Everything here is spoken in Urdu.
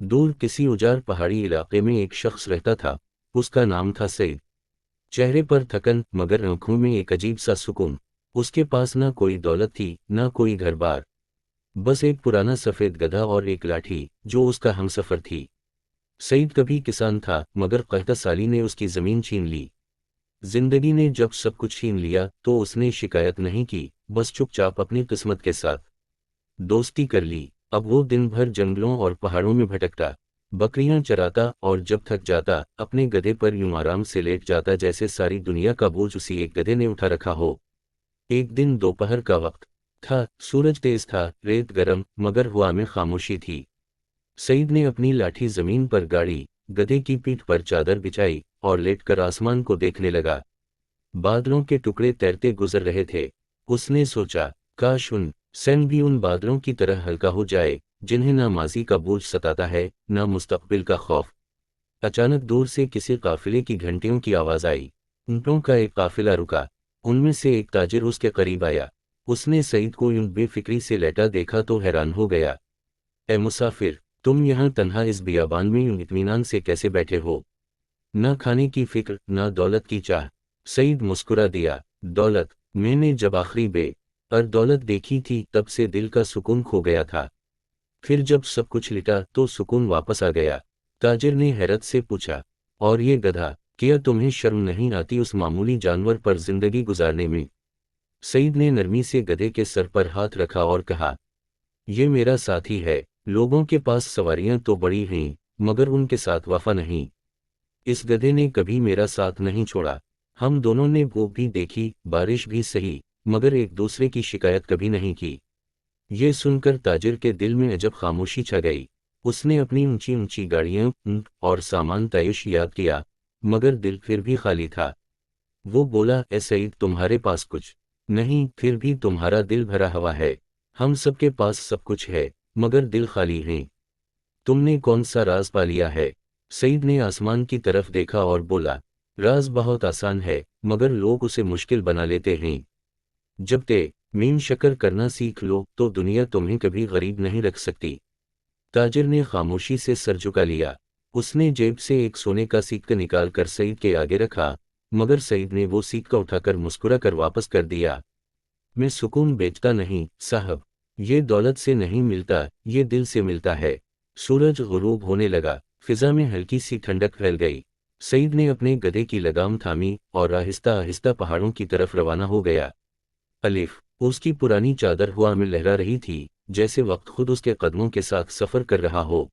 دور کسی اجار پہاڑی علاقے میں ایک شخص رہتا تھا، اس کا نام تھا سعید۔ چہرے پر تھکن مگر آنکھوں میں ایک عجیب سا سکون۔ اس کے پاس نہ کوئی دولت تھی نہ کوئی گھر بار، بس ایک پرانا سفید گدھا اور ایک لاٹھی جو اس کا ہمسفر تھی۔ سعید کبھی کسان تھا مگر قحط سالی نے اس کی زمین چھین لی۔ زندگی نے جب سب کچھ چھین لیا تو اس نے شکایت نہیں کی، بس چپ چاپ اپنی قسمت کے ساتھ دوستی کر لی۔ اب وہ دن بھر جنگلوں اور پہاڑوں میں بھٹکتا، بکریاں چراتا اور جب تھک جاتا اپنے گدھے پر یوں آرام سے لیٹ جاتا جیسے ساری دنیا کا بوجھ اسی ایک گدھے نے اٹھا رکھا ہو۔ ایک دن دوپہر کا وقت تھا، سورج تیز تھا، ریت گرم مگر ہوا میں خاموشی تھی۔ سعید نے اپنی لاٹھی زمین پر گاڑی، گدھے کی پیٹھ پر چادر بچھائی اور لیٹ کر آسمان کو دیکھنے لگا۔ بادلوں کے ٹکڑے تیرتے گزر رہے تھے۔ اس نے سوچا، کاش سن بھی ان بادلوں کی طرح ہلکا ہو جائے جنہیں نہ ماضی کا بوجھ ستاتا ہے نہ مستقبل کا خوف۔ اچانک دور سے کسی قافلے کی گھنٹیوں کی آواز آئی۔ اونٹوں کا ایک قافلہ رکا، ان میں سے ایک تاجر اس کے قریب آیا۔ اس نے سعید کو یوں بے فکری سے لیٹا دیکھا تو حیران ہو گیا۔ اے مسافر، تم یہاں تنہا اس بیابان میں یوں اطمینان سے کیسے بیٹھے ہو؟ نہ کھانے کی فکر نہ دولت کی چاہ۔ سعید مسکرا دیا، دولت میں نے جب آخری دولت دیکھی تھی تب سے دل کا سکون کھو گیا تھا، پھر جب سب کچھ لٹا تو سکون واپس آ گیا۔ تاجر نے حیرت سے پوچھا، اور یہ گدھا، کیا تمہیں شرم نہیں آتی اس معمولی جانور پر زندگی گزارنے میں؟ سعید نے نرمی سے گدھے کے سر پر ہاتھ رکھا اور کہا، یہ میرا ساتھی ہے۔ لوگوں کے پاس سواریاں تو بڑی ہیں مگر ان کے ساتھ وفا نہیں۔ اس گدھے نے کبھی میرا ساتھ نہیں چھوڑا۔ ہم دونوں نے بھوک بھی دیکھی، بارش بھی سہی، مگر ایک دوسرے کی شکایت کبھی نہیں کی۔ یہ سن کر تاجر کے دل میں عجب خاموشی چھا گئی۔ اس نے اپنی اونچی اونچی گاڑیاں، اونٹ اور سامان تعیش یاد کیا، مگر دل پھر بھی خالی تھا۔ وہ بولا، اے سعید، تمہارے پاس کچھ نہیں، پھر بھی تمہارا دل بھرا ہوا ہے۔ ہم سب کے پاس سب کچھ ہے مگر دل خالی ہیں۔ تم نے کون سا راز پا لیا ہے؟ سعید نے آسمان کی طرف دیکھا اور بولا، راز بہت آسان ہے مگر لوگ اسے مشکل بنا لیتے ہیں۔ جب میم شکر کرنا سیکھ لو تو دنیا تمہیں کبھی غریب نہیں رکھ سکتی۔ تاجر نے خاموشی سے سر جھکا لیا۔ اس نے جیب سے ایک سونے کا سکہ نکال کر سعید کے آگے رکھا، مگر سعید نے وہ سکہ اٹھا کر مسکرا کر واپس کر دیا۔ میں سکون بیچتا نہیں صاحب، یہ دولت سے نہیں ملتا، یہ دل سے ملتا ہے۔ سورج غروب ہونے لگا، فضا میں ہلکی سی ٹھنڈک پھیل گئی۔ سعید نے اپنے گدھے کی لگام تھامی اور آہستہ آہستہ پہاڑوں کی طرف روانہ ہو گیا۔ اس کی پرانی چادر ہوا میں لہرا رہی تھی، جیسے وقت خود اس کے قدموں کے ساتھ سفر کر رہا ہو۔